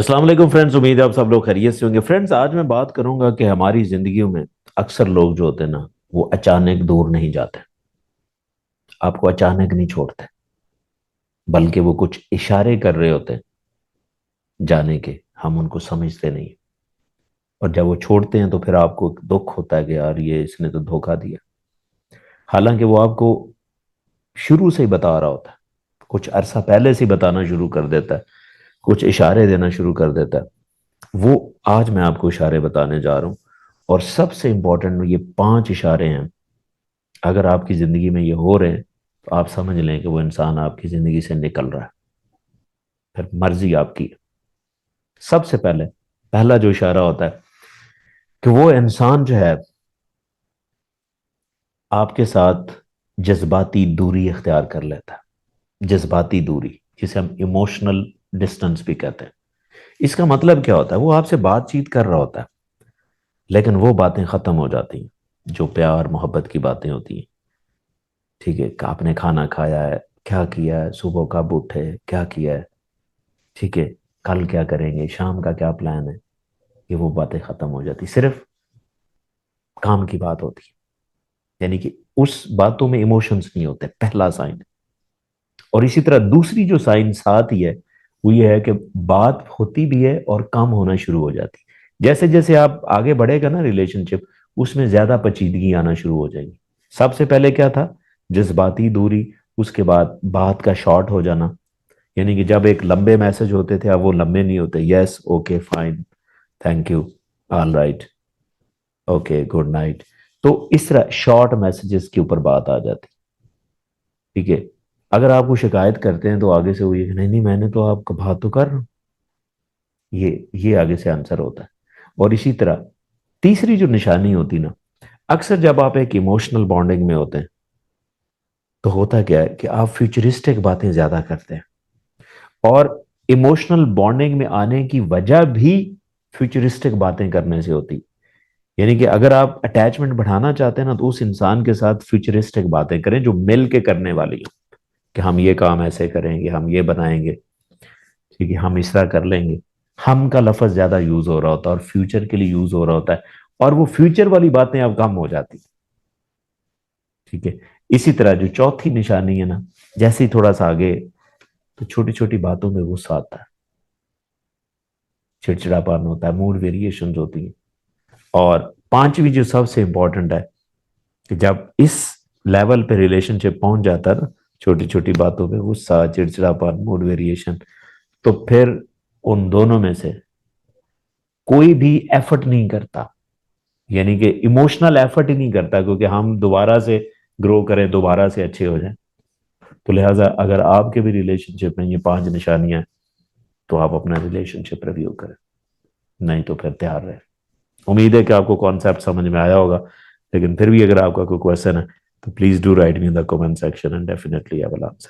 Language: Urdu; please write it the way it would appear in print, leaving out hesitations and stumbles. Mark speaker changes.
Speaker 1: السلام علیکم فرینڈز، امید ہے آپ سب لوگ خیریت سے ہوں گے۔ فرینڈز، آج میں بات کروں گا کہ ہماری زندگیوں میں اکثر لوگ جو ہوتے ہیں نا، وہ اچانک دور نہیں جاتے، آپ کو اچانک نہیں چھوڑتے، بلکہ وہ کچھ اشارے کر رہے ہوتے ہیں جانے کے، ہم ان کو سمجھتے نہیں، اور جب وہ چھوڑتے ہیں تو پھر آپ کو دکھ ہوتا ہے کہ یار یہ اس نے تو دھوکہ دیا، حالانکہ وہ آپ کو شروع سے ہی بتا رہا ہوتا ہے، کچھ عرصہ پہلے سے ہی بتانا شروع کر دیتا ہے، کچھ اشارے دینا شروع کر دیتا ہے۔ وہ آج میں آپ کو اشارے بتانے جا رہا ہوں، اور سب سے امپورٹنٹ یہ 5 اشارے ہیں۔ اگر آپ کی زندگی میں یہ ہو رہے ہیں تو آپ سمجھ لیں کہ وہ انسان آپ کی زندگی سے نکل رہا ہے، پھر مرضی آپ کی ہے۔ سب سے پہلا جو اشارہ ہوتا ہے کہ وہ انسان جو ہے آپ کے ساتھ جذباتی دوری اختیار کر لیتا ہے۔ جذباتی دوری، جسے ہم ایموشنل ڈسٹنس بھی کہتے ہیں۔ اس کا مطلب کیا ہوتا ہے؟ وہ آپ سے بات چیت کر رہا ہوتا ہے، لیکن وہ باتیں ختم ہو جاتی ہیں جو پیار محبت کی باتیں ہوتی ہیں۔ ٹھیک ہے، کہ آپ نے کھانا کھایا ہے، کیا کیا ہے، صبح کب اٹھے، کیا کیا ہے، ٹھیک ہے، کل کیا کریں گے، شام کا کیا پلان ہے، یہ وہ باتیں ختم ہو جاتی، صرف کام کی بات ہوتی ہے، یعنی کہ اس باتوں میں ایموشنز نہیں ہوتے، پہلا سائن۔ اور اسی طرح دوسری جو سائن ساتھ ہی ہے وہ یہ ہے کہ بات ہوتی بھی ہے اور کم ہونا شروع ہو جاتی ہے۔ جیسے جیسے آپ آگے بڑھے گا نا ریلیشن شپ، اس میں زیادہ پیچیدگی آنا شروع ہو جائیں گی۔ سب سے پہلے کیا تھا؟ جذباتی دوری، اس کے بعد بات کا شارٹ ہو جانا، یعنی کہ جب ایک لمبے میسج ہوتے تھے اب وہ لمبے نہیں ہوتے، yes, okay, fine, thank you, all right, okay, good night. تو اس طرح شارٹ میسجز کے اوپر بات آ جاتی، ٹھیک ہے۔ اگر آپ کو شکایت کرتے ہیں تو آگے سے وہ یہ کہ نہیں نہیں، میں نے تو آپ کا بات تو کر رہا ہوں، یہ آگے سے آنسر ہوتا ہے۔ اور اسی طرح تیسری جو نشانی ہوتی نا، اکثر جب آپ ایک ایموشنل بانڈنگ میں ہوتے ہیں تو ہوتا کیا ہے کہ آپ فیوچرسٹک باتیں زیادہ کرتے ہیں، اور ایموشنل بانڈنگ میں آنے کی وجہ بھی فیوچرسٹک باتیں کرنے سے ہوتی، یعنی کہ اگر آپ اٹیچمنٹ بڑھانا چاہتے ہیں نا تو اس انسان کے ساتھ فیوچرسٹک باتیں کریں جو مل کے کرنے والی ہیں، کہ ہم یہ کام ایسے کریں گے، ہم یہ بنائیں گے، ٹھیک ہے، ہم اس طرح کر لیں گے۔ ہم کا لفظ زیادہ یوز ہو رہا ہوتا ہے اور فیوچر کے لیے یوز ہو رہا ہوتا ہے، اور وہ فیوچر والی باتیں اب کم ہو جاتی، ٹھیک ہے۔ اسی طرح جو چوتھی نشانی ہے نا، جیسے ہی تھوڑا سا آگے تو چھوٹی چھوٹی باتوں میں غصہ آتا ہے، چڑچڑاپن ہوتا ہے، موڈ ویریشنز ہوتی ہیں۔ اور پانچویں جو سب سے امپورٹنٹ ہے کہ جب اس لیول پہ ریلیشن شپ پہنچ جاتا ہے نا، چھوٹی چھوٹی باتوں پہ غصہ، چڑچڑاپن، موڈ ویریشن، تو پھر ان دونوں میں سے کوئی بھی ایفرٹ نہیں کرتا، یعنی کہ ایموشنل ایفرٹ ہی نہیں کرتا، کیونکہ ہم دوبارہ سے گرو کریں، دوبارہ سے اچھے ہو جائیں۔ تو لہٰذا اگر آپ کے بھی ریلیشن شپ میں یہ 5 نشانیاں ہیں تو آپ اپنا ریلیشن شپ ریویو کریں، نہیں تو پھر تیار رہیں۔ امید ہے کہ آپ کو کانسیپٹ سمجھ میں آیا ہوگا، لیکن پھر بھی اگر آپ کا کوئی کویشچن ہے تو please do right me in the comment section and definitely I will answer.